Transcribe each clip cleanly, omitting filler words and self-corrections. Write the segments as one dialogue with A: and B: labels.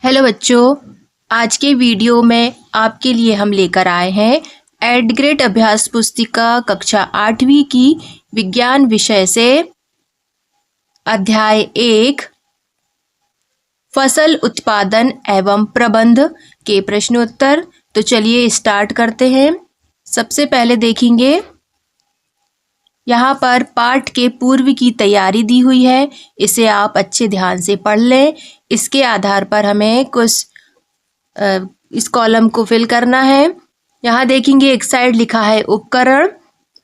A: Hello बच्चों, आज के वीडियो में आपके लिए हम लेकर आए हैं एड ग्रेड अभ्यास पुस्तिका कक्षा 8वीं की विज्ञान विषय से अध्याय 1 फसल उत्पादन एवं प्रबंध के प्रश्नोत्तर। तो चलिए स्टार्ट करते हैं। सबसे पहले देखेंगे यहाँ पर पाठ के पूर्व की तैयारी दी हुई है, इसे आप अच्छे ध्यान से पढ़ लें। इसके आधार पर हमें कुछ इस कॉलम को फिल करना है। यहाँ देखेंगे एक साइड लिखा है उपकरण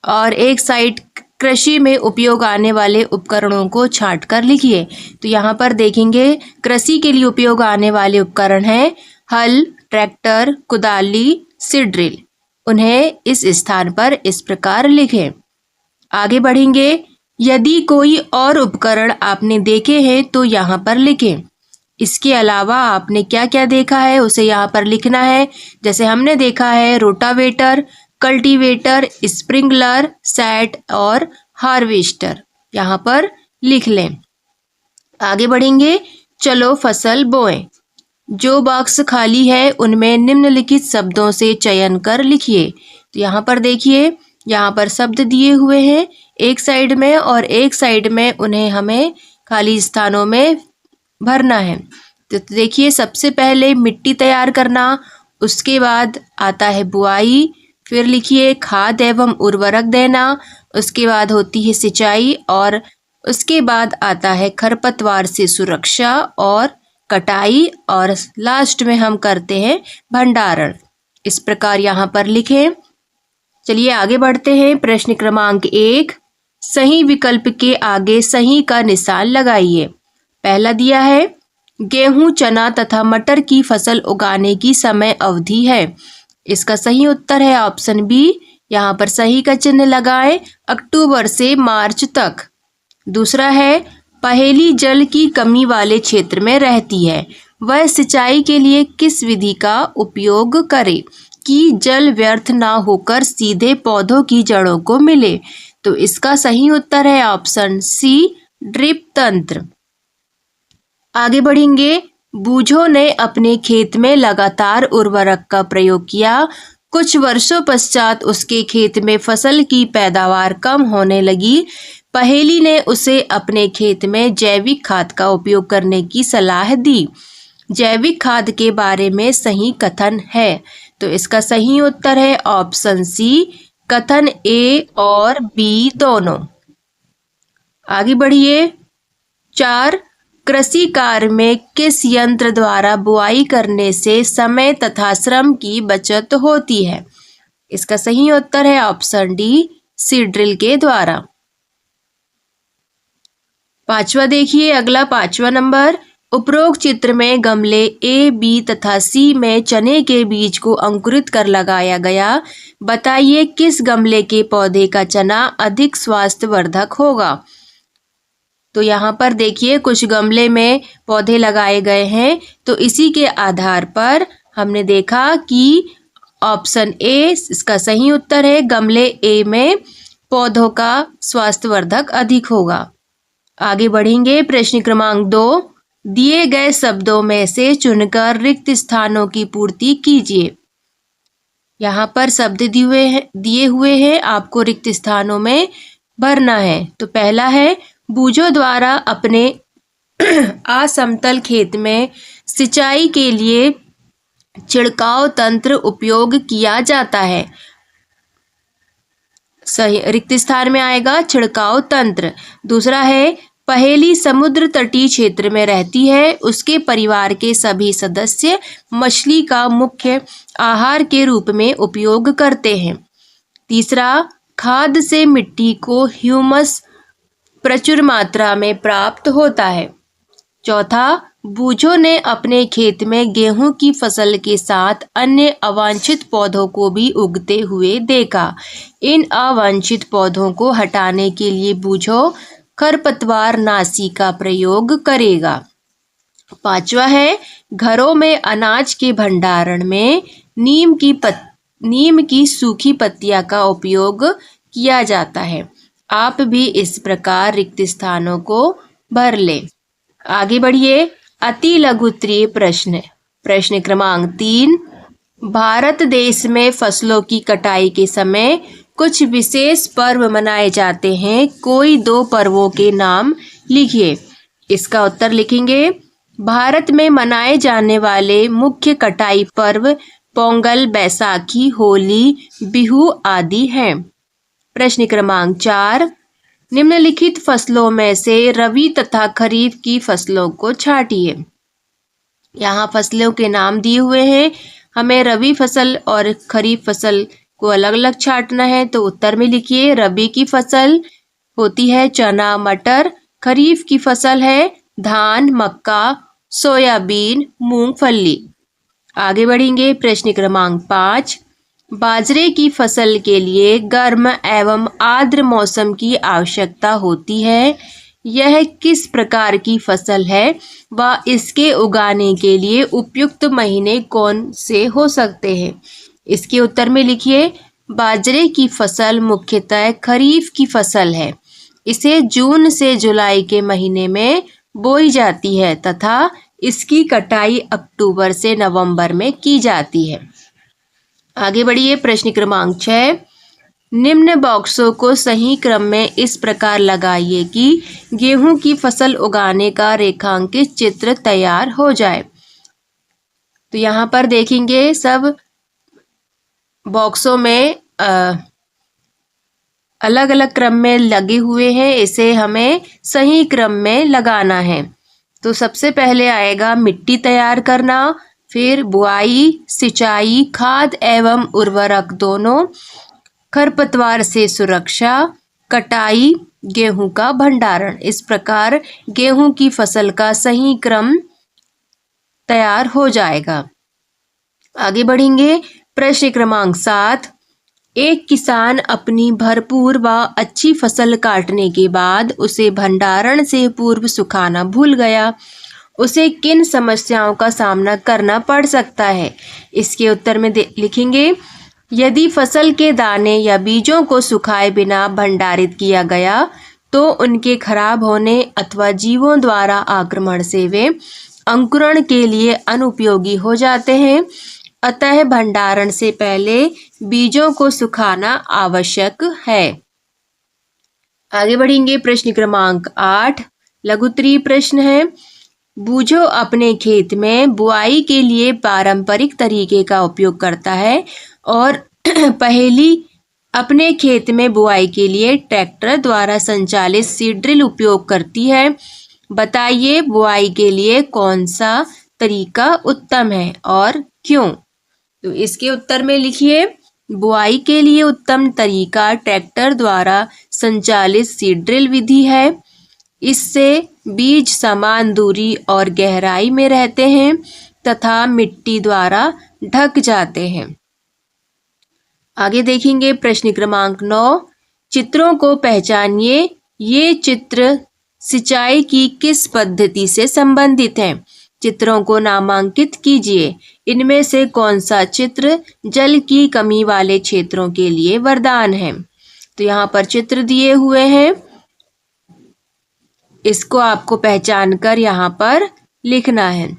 A: और एक साइड कृषि में उपयोग आने वाले उपकरणों को छांट कर लिखिए। तो यहाँ पर देखेंगे कृषि के लिए उपयोग आने वाले उपकरण हैं हल, ट्रैक्टर, कुदाली, सीड ड्रिल। उन्हें इस स्थान पर इस प्रकार लिखें। आगे बढ़ेंगे। यदि कोई और उपकरण आपने देखे हैं तो यहाँ पर लिखें। इसके अलावा आपने क्या क्या देखा है उसे यहाँ पर लिखना है। जैसे हमने देखा है रोटावेटर, कल्टीवेटर, स्प्रिंकलर, सेट और हार्वेस्टर, यहाँ पर लिख लें। आगे बढ़ेंगे। चलो फसल बोएं। जो बॉक्स खाली है उनमें निम्नलिखित शब्दों से चयन कर लिखिए। तो यहाँ पर देखिए, यहाँ पर शब्द दिए हुए हैं एक साइड में और एक साइड में उन्हें हमें खाली स्थानों में भरना है। तो देखिए, सबसे पहले मिट्टी तैयार करना, उसके बाद आता है बुआई, फिर लिखिए खाद एवं उर्वरक देना, उसके बाद होती है सिंचाई और उसके बाद आता है खरपतवार से सुरक्षा और कटाई और लास्ट में हम करते हैं भंडारण। इस प्रकार यहाँ पर लिखें। चलिए आगे बढ़ते हैं। प्रश्न क्रमांक 1, सही विकल्प के आगे सही का निशान लगाइए। पहला दिया है गेहूं, चना तथा मटर की फसल उगाने की समय अवधि है। इसका सही उत्तर है ऑप्शन बी। यहाँ पर सही का चिन्ह लगाएं, अक्टूबर से मार्च तक। दूसरा है पहेली जल की कमी वाले क्षेत्र में रहती है, वह सिंचाई के लिए किस विधि का उपयोग करे कि जल व्यर्थ ना होकर सीधे पौधों की जड़ों को मिले। तो इसका सही उत्तर है ऑप्शन सी, ड्रिप तंत्र। आगे बढ़ेंगे। बूझो ने अपने खेत में लगातार उर्वरक का प्रयोग किया। कुछ वर्षों पश्चात उसके खेत में फसल की पैदावार कम होने लगी। पहेली ने उसे अपने खेत में जैविक खाद का उपयोग करने की सलाह दी। जैविक खाद के बारे में सही कथन है। तो इसका सही उत्तर है ऑप्शन सी, कथन ए और बी दोनों। आगे बढ़िए। 4, कृषि कार्य में किस यंत्र द्वारा बुआई करने से समय तथा श्रम की बचत होती है। इसका सही उत्तर है ऑप्शन डी, सीड ड्रिल के द्वारा। 5वां देखिए, अगला 5वां नंबर। उपरोक्त चित्र में गमले ए, बी तथा सी में चने के बीज को अंकुरित कर लगाया गया। बताइए किस गमले के पौधे का चना अधिक स्वास्थ्यवर्धक होगा। तो यहाँ पर देखिए कुछ गमले में पौधे लगाए गए हैं, तो इसी के आधार पर हमने देखा कि ऑप्शन ए इसका सही उत्तर है। गमले ए में पौधों का स्वास्थ्यवर्धक अधिक होगा। आगे बढ़ेंगे। प्रश्न क्रमांक 2, दिए गए शब्दों में से चुनकर रिक्त स्थानों की पूर्ति कीजिए। यहाँ पर शब्द दिए हुए हैं, आपको रिक्त स्थानों में भरना है। तो पहला है बूझो द्वारा अपने असमतल खेत में सिंचाई के लिए छिड़काव तंत्र उपयोग किया जाता है। सही रिक्त स्थान में आएगा छिड़काव तंत्र। दूसरा है पहेली समुद्र तटीय क्षेत्र में रहती है, उसके परिवार के सभी सदस्य मछली का मुख्य आहार के रूप में उपयोग करते हैं। तीसरा, खाद से मिट्टी को ह्यूमस प्रचुर मात्रा में प्राप्त होता है। चौथा, बूझो ने अपने खेत में गेहूं की फसल के साथ अन्य अवांछित पौधों को भी उगते हुए देखा। इन अवांछित पौधों को हटाने के लिए बूझो खरपतवार नाशी का प्रयोग करेगा। 5वां है घरों में अनाज के भंडारण में नीम की सूखी पत्तियां का उपयोग किया जाता है। आप भी इस प्रकार रिक्त स्थानों को भर लें। आगे बढ़िए। अति लघुत्तरीय प्रश्न। प्रश्न क्रमांक 3, भारत देश में फसलों की कटाई के समय कुछ विशेष पर्व मनाए जाते हैं, कोई 2 पर्वों के नाम लिखिए। इसका उत्तर लिखेंगे, भारत में मनाए जाने वाले मुख्य कटाई पर्व पोंगल, बैसाखी, होली, बिहू आदि हैं। प्रश्न क्रमांक 4, निम्नलिखित फसलों में से रबी तथा खरीफ की फसलों को छांटिए। यहाँ फसलों के नाम दिए हुए हैं, हमें रबी फसल और खरीफ फसल को अलग अलग छांटना है। तो उत्तर में लिखिए, रबी की फसल होती है चना, मटर। खरीफ की फसल है धान, मक्का, सोयाबीन, मूंगफली। आगे बढ़ेंगे। प्रश्न क्रमांक 5, बाजरे की फसल के लिए गर्म एवं आर्द्र मौसम की आवश्यकता होती है। यह किस प्रकार की फसल है व इसके उगाने के लिए उपयुक्त महीने कौन से हो सकते हैं? इसके उत्तर में लिखिए, बाजरे की फसल मुख्यतः खरीफ की फसल है। इसे जून से जुलाई के महीने में बोई जाती है तथा इसकी कटाई अक्टूबर से नवंबर में की जाती है। आगे बढ़िए। प्रश्न क्रमांक 6, निम्न बॉक्सों को सही क्रम में इस प्रकार लगाइए कि गेहूं की फसल उगाने का रेखांकित चित्र तैयार हो जाए। तो यहाँ पर देखेंगे सब बॉक्सों में अलग अलग क्रम में लगे हुए हैं, इसे हमें सही क्रम में लगाना है। तो सबसे पहले आएगा मिट्टी तैयार करना, फिर बुआई, सिंचाई, खाद एवं उर्वरक दोनों, खरपतवार से सुरक्षा, कटाई, गेहूं का भंडारण। इस प्रकार गेहूं की फसल का सही क्रम तैयार हो जाएगा। आगे बढ़ेंगे। प्रश्न क्रमांक 7, एक किसान अपनी भरपूर व अच्छी फसल काटने के बाद उसे भंडारण से पूर्व सुखाना भूल गया, उसे किन समस्याओं का सामना करना पड़ सकता है? इसके उत्तर में लिखेंगे, यदि फसल के दाने या बीजों को सुखाए बिना भंडारित किया गया तो उनके खराब होने अथवा जीवों द्वारा आक्रमण से वे अंकुरण के लिए अनुपयोगी हो जाते हैं। अतः भंडारण से पहले बीजों को सुखाना आवश्यक है। आगे बढ़ेंगे। प्रश्न क्रमांक 8 लघुत्तरीय प्रश्न है, बूझो अपने खेत में बुआई के लिए पारंपरिक तरीके का उपयोग करता है और पहेली अपने खेत में बुआई के लिए ट्रैक्टर द्वारा संचालित सीड ड्रिल उपयोग करती है। बताइए बुआई के लिए कौन सा तरीका उत्तम है और क्यों? तो इसके उत्तर में लिखिए, बुआई के लिए उत्तम तरीका ट्रैक्टर द्वारा संचालित सीड ड्रिल विधि है। इससे बीज समान दूरी और गहराई में रहते हैं तथा मिट्टी द्वारा ढक जाते हैं। आगे देखेंगे। प्रश्न क्रमांक 9, चित्रों को पहचानिए। ये चित्र सिंचाई की किस पद्धति से संबंधित हैं? चित्रों को नामांकित कीजिए। इनमें से कौन सा चित्र जल की कमी वाले क्षेत्रों के लिए वरदान है? तो यहाँ पर चित्र दिए हुए हैं, इसको आपको पहचान कर यहाँ पर लिखना है।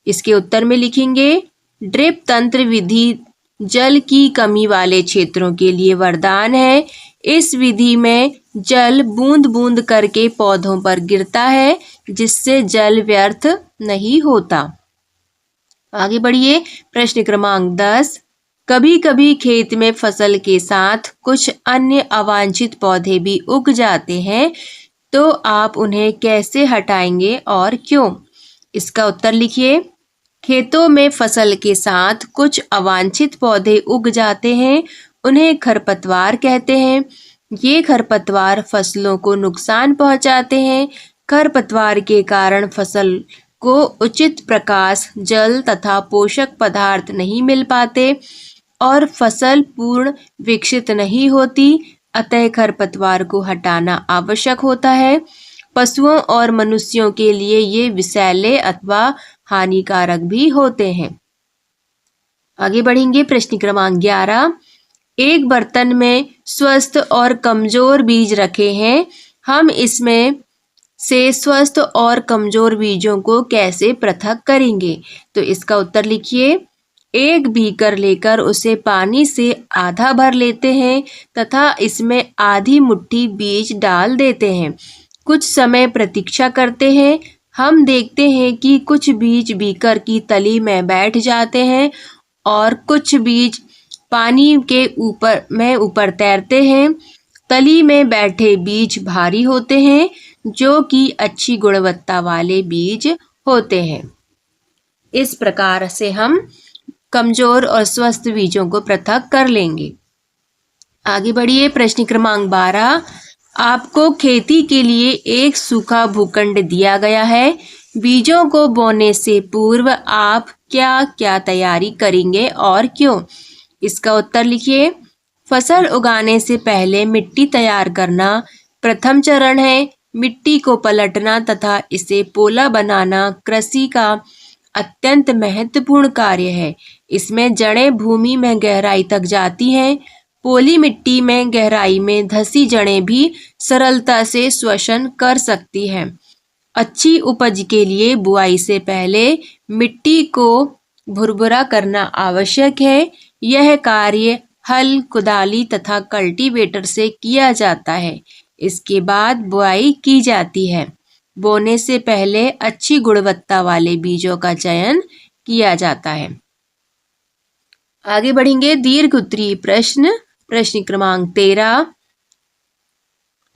A: इसके उत्तर में लिखेंगे, ड्रिप तंत्र विधि जल की कमी वाले क्षेत्रों के लिए वरदान है। इस विधि में जल बूंद बूंद करके पौधों पर गिरता है जिससे जल व्यर्थ नहीं होता। आगे बढ़िए। प्रश्न क्रमांक 10, कभी कभी खेत में फसल के साथ कुछ अन्य अवांछित पौधे भी उग जाते हैं, तो आप उन्हें कैसे हटाएंगे और क्यों? इसका उत्तर लिखिए, खेतों में फसल के साथ कुछ अवांछित पौधे उग जाते हैं, उन्हें खरपतवार कहते हैं। ये खरपतवार फसलों को नुकसान पहुंचाते हैं। खरपतवार के कारण फसल को उचित प्रकाश, जल तथा पोषक पदार्थ नहीं मिल पाते और फसल पूर्ण विकसित नहीं होती। अतः खरपतवार को हटाना आवश्यक होता है। पशुओं और मनुष्यों के लिए ये विषैले अथवा हानिकारक भी होते हैं। आगे बढ़ेंगे। प्रश्न क्रमांक 11, एक बर्तन में स्वस्थ और कमजोर बीज रखे हैं, हम इसमें से स्वस्थ और कमजोर बीजों को कैसे पृथक करेंगे? तो इसका उत्तर लिखिए। एक बीकर लेकर उसे पानी से आधा भर लेते हैं तथा इसमें आधी मुट्ठी बीज डाल देते हैं। कुछ समय प्रतीक्षा करते हैं। हम देखते हैं कि कुछ बीज बीकर की तली में बैठ जाते हैं और कुछ बीज पानी के ऊपर तैरते हैं। तली में बैठे बीज भारी होते हैं जो कि अच्छी गुणवत्ता वाले बीज होते हैं। इस प्रकार से हम कमजोर और स्वस्थ बीजों को पृथक कर लेंगे। आगे बढ़िए। प्रश्न क्रमांक 12। आपको खेती के लिए एक सूखा भूखंड दिया गया है। बीजों को बोने से पूर्व आप क्या क्या तैयारी करेंगे और क्यों? इसका उत्तर लिखिए। फसल उगाने से पहले मिट्टी तैयार करना प्रथम चरण है। मिट्टी को पलटना तथा इसे पोला बनाना कृषि का अत्यंत महत्वपूर्ण कार्य है। इसमें जड़ें भूमि में गहराई तक जाती हैं। पोली मिट्टी में गहराई में धसी जड़ें भी सरलता से श्वसन कर सकती हैं। अच्छी उपज के लिए बुआई से पहले मिट्टी को भुरभुरा करना आवश्यक है। यह कार्य हल, कुदाली तथा कल्टीवेटर से किया जाता है। इसके बाद बुआई की जाती है। बोने से पहले अच्छी गुणवत्ता वाले बीजों का चयन किया जाता है। आगे बढ़ेंगे। दीर्घ उत्तरीय प्रश्न। प्रश्न क्रमांक 13।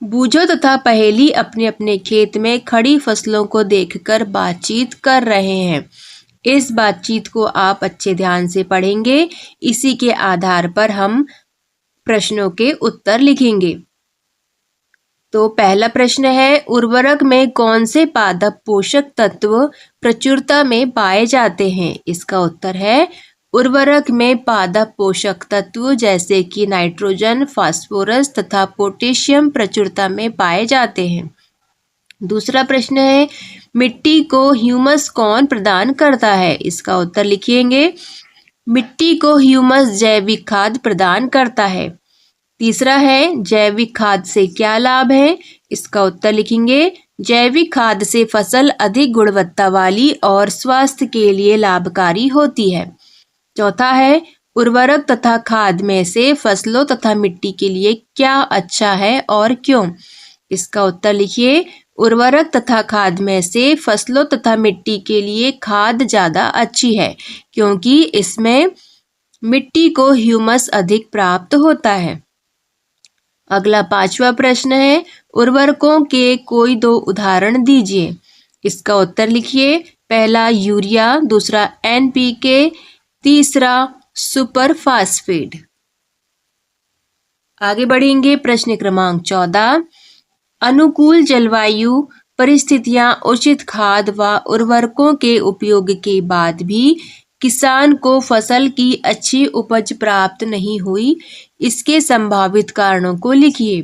A: बूझो तथा पहेली अपने अपने खेत में खड़ी फसलों को देखकर बातचीत कर रहे हैं। इस बातचीत को आप अच्छे ध्यान से पढ़ेंगे। इसी के आधार पर हम प्रश्नों के उत्तर लिखेंगे। तो पहला प्रश्न है, उर्वरक में कौन से पादप पोषक तत्व प्रचुरता में पाए जाते हैं? इसका उत्तर है, उर्वरक में पादप पोषक तत्व जैसे कि नाइट्रोजन, फास्फोरस तथा पोटेशियम प्रचुरता में पाए जाते हैं। दूसरा प्रश्न है, मिट्टी को ह्यूमस कौन प्रदान करता है? इसका उत्तर लिखेंगे। मिट्टी को ह्यूमस जैविक खाद प्रदान करता है। तीसरा है, जैविक खाद से क्या लाभ है? इसका उत्तर लिखेंगे। जैविक खाद से फसल अधिक गुणवत्ता वाली और स्वास्थ्य के लिए लाभकारी होती है। चौथा है, उर्वरक तथा खाद में से फसलों तथा मिट्टी के लिए क्या अच्छा है और क्यों? इसका उत्तर लिखिए। उर्वरक तथा खाद में से फसलों तथा मिट्टी के लिए खाद ज़्यादा अच्छी है क्योंकि इसमें मिट्टी को ह्यूमस अधिक प्राप्त होता है। अगला पांचवा प्रश्न है, उर्वरकों के कोई दो उदाहरण दीजिए। इसका उत्तर लिखिए। पहला यूरिया, दूसरा NPK, तीसरा सुपर फास्फेट। आगे बढ़ेंगे। प्रश्न क्रमांक 14। अनुकूल जलवायु परिस्थितियां, उचित खाद व उर्वरकों के उपयोग के बाद भी किसान को फसल की अच्छी उपज प्राप्त नहीं हुई, इसके संभावित कारणों को लिखिए।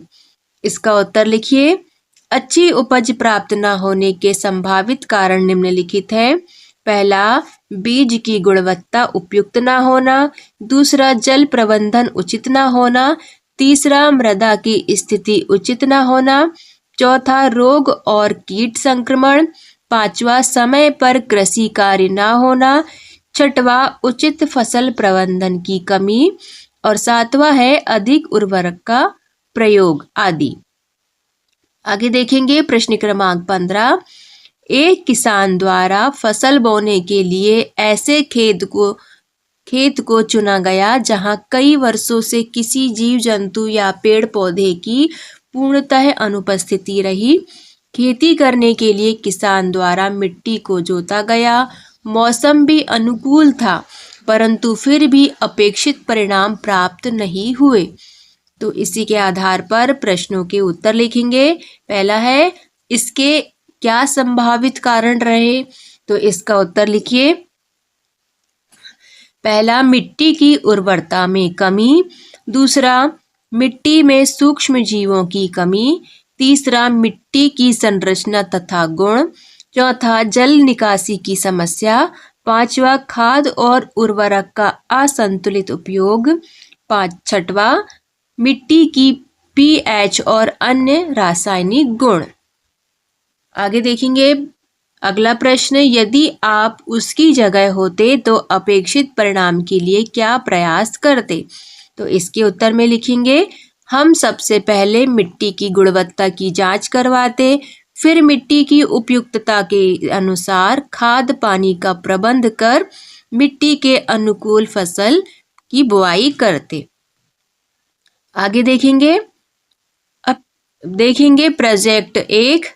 A: इसका उत्तर लिखिए। अच्छी उपज प्राप्त न होने के संभावित कारण निम्नलिखित है। पहला, बीज की गुणवत्ता उपयुक्त न होना। दूसरा, जल प्रबंधन उचित न होना। तीसरा, मृदा की स्थिति उचित न होना। चौथा, रोग और कीट संक्रमण। पांचवा, समय पर कृषि कार्य न होना। छठवा, उचित फसल प्रबंधन की कमी। और सातवां है अधिक उर्वरक का प्रयोग आदि। आगे देखेंगे। प्रश्न क्रमांक 15। एक किसान द्वारा फसल बोने के लिए ऐसे खेत को चुना गया जहां कई वर्षों से किसी जीव जंतु या पेड़ पौधे की पूर्णतः अनुपस्थिति रही। खेती करने के लिए किसान द्वारा मिट्टी को जोता गया। मौसम भी अनुकूल था परंतु फिर भी अपेक्षित परिणाम प्राप्त नहीं हुए। तो इसी के आधार पर प्रश्नों के उत्तर लिखेंगे। पहला है, इसके क्या संभावित कारण रहे? तो इसका उत्तर लिखिए। पहला, मिट्टी की उर्वरता में कमी। दूसरा, मिट्टी में सूक्ष्म जीवों की कमी। तीसरा, मिट्टी की संरचना तथा गुण। चौथा, जल निकासी की समस्या। पांचवा, खाद और उर्वरक का असंतुलित उपयोग। छठवा, मिट्टी की pH और अन्य रासायनिक गुण। आगे देखेंगे अगला प्रश्न, यदि आप उसकी जगह होते तो अपेक्षित परिणाम के लिए क्या प्रयास करते? तो इसके उत्तर में लिखेंगे, हम सबसे पहले मिट्टी की गुणवत्ता की जांच करवाते, फिर मिट्टी की उपयुक्तता के अनुसार खाद पानी का प्रबंध कर मिट्टी के अनुकूल फसल की बुआई करते। आगे देखेंगे, अब देखेंगे प्रोजेक्ट 1,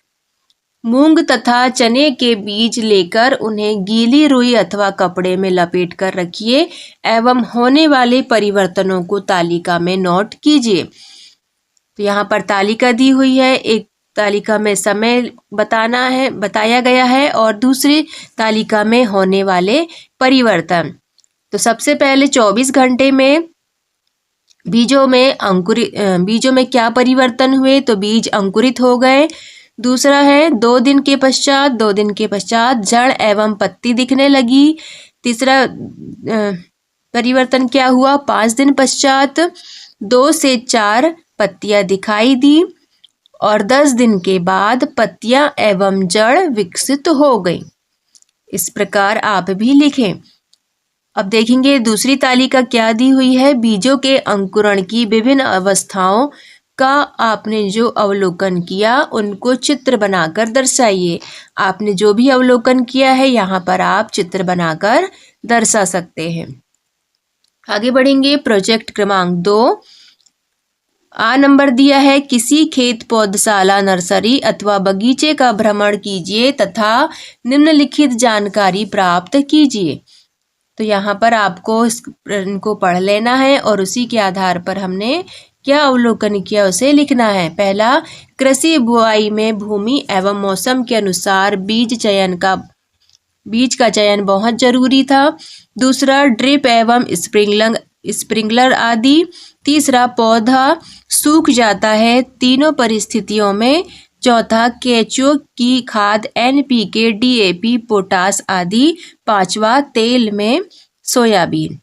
A: मूंग तथा चने के बीज लेकर उन्हें गीली रुई अथवा कपड़े में लपेट कर रखिए एवं होने वाले परिवर्तनों को तालिका में नोट कीजिए। तो यहाँ पर तालिका दी हुई है, एक तालिका में समय बताया गया है और दूसरी तालिका में होने वाले परिवर्तन। तो सबसे पहले 24 घंटे में बीजों में क्या परिवर्तन हुए? तो बीज अंकुरित हो गए। दूसरा है 2 दिन के पश्चात जड़ एवं पत्ती दिखने लगी। तीसरा परिवर्तन क्या हुआ? 5 दिन पश्चात 2 से 4 पत्तियां दिखाई दी और 10 दिन के बाद पत्तियां एवं जड़ विकसित हो गई। इस प्रकार आप भी लिखें। अब देखेंगे दूसरी तालिका क्या दी हुई है, बीजों के अंकुरण की विभिन्न अवस्थाओं का आपने जो अवलोकन किया उनको चित्र बनाकर दर्शाइए। आपने जो भी अवलोकन किया है यहाँ पर आप चित्र बनाकर दर्शा सकते हैं। आगे बढ़ेंगे, प्रोजेक्ट क्रमांक 2 आ नंबर दिया है, किसी खेत पौधशाला नर्सरी अथवा बगीचे का भ्रमण कीजिए तथा निम्नलिखित जानकारी प्राप्त कीजिए। तो यहाँ पर आपको इनको पढ़ लेना है और उसी के आधार पर हमने क्या अवलोकन किया उसे लिखना है। पहला, कृषि बुआई में भूमि एवं मौसम के अनुसार बीज का चयन बहुत जरूरी था। दूसरा, ड्रिप एवं स्प्रिंकलर आदि। तीसरा, पौधा सूख जाता है तीनों परिस्थितियों में। चौथा, केंचुओं की खाद NPK, DAP, पोटास आदि। पांचवा, तेल में सोयाबीन।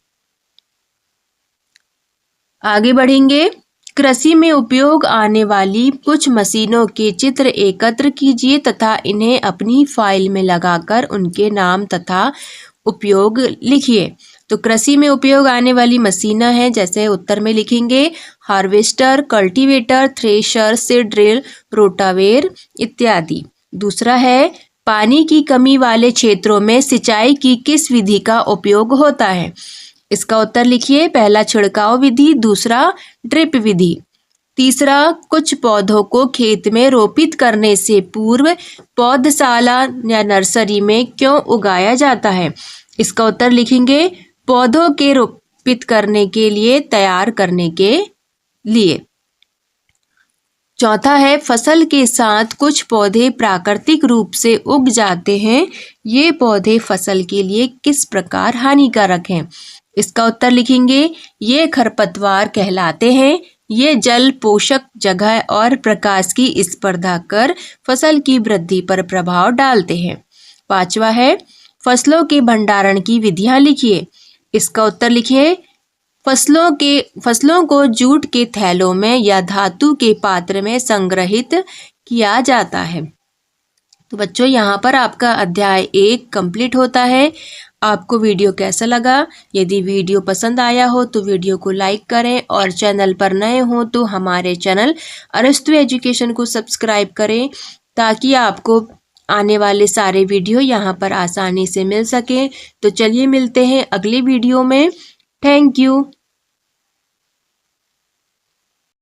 A: आगे बढ़ेंगे, कृषि में उपयोग आने वाली कुछ मशीनों के चित्र एकत्र कीजिए तथा इन्हें अपनी फाइल में लगाकर उनके नाम तथा उपयोग लिखिए। तो कृषि में उपयोग आने वाली मशीनें हैं, जैसे उत्तर में लिखेंगे, harvester, cultivator, thresher, seed drill, rotavator इत्यादि। दूसरा है, पानी की कमी वाले क्षेत्रों में सिंचाई की किस विधि का उपयोग होता है? इसका उत्तर लिखिए। पहला, छिड़काव विधि। दूसरा, ड्रिप विधि। तीसरा, कुछ पौधों को खेत में रोपित करने से पूर्व पौधशाला या नर्सरी में क्यों उगाया जाता है? इसका उत्तर लिखेंगे, पौधों के रोपित करने के लिए, तैयार करने के लिए। चौथा है, फसल के साथ कुछ पौधे प्राकृतिक रूप से उग जाते हैं, ये पौधे फसल के लिए किस प्रकार हानिकारक हैं? इसका उत्तर लिखेंगे, ये खरपतवार कहलाते हैं। ये जल, पोषक जगह और प्रकाश की स्पर्धा कर फसल की वृद्धि पर प्रभाव डालते हैं। पांचवा है, फसलों के भंडारण की विधियां लिखिए। इसका उत्तर लिखिए, फसलों को जूट के थैलों में या धातु के पात्र में संग्रहित किया जाता है। तो बच्चों, यहाँ पर आपका अध्याय 1 कंप्लीट होता है। आपको वीडियो कैसा लगा? यदि वीडियो पसंद आया हो तो वीडियो को लाइक करें और चैनल पर नए हो तो हमारे चैनल अरस्तु एजुकेशन को सब्सक्राइब करें, ताकि आपको आने वाले सारे वीडियो यहाँ पर आसानी से मिल सके। तो चलिए मिलते हैं अगली वीडियो में। Thank you.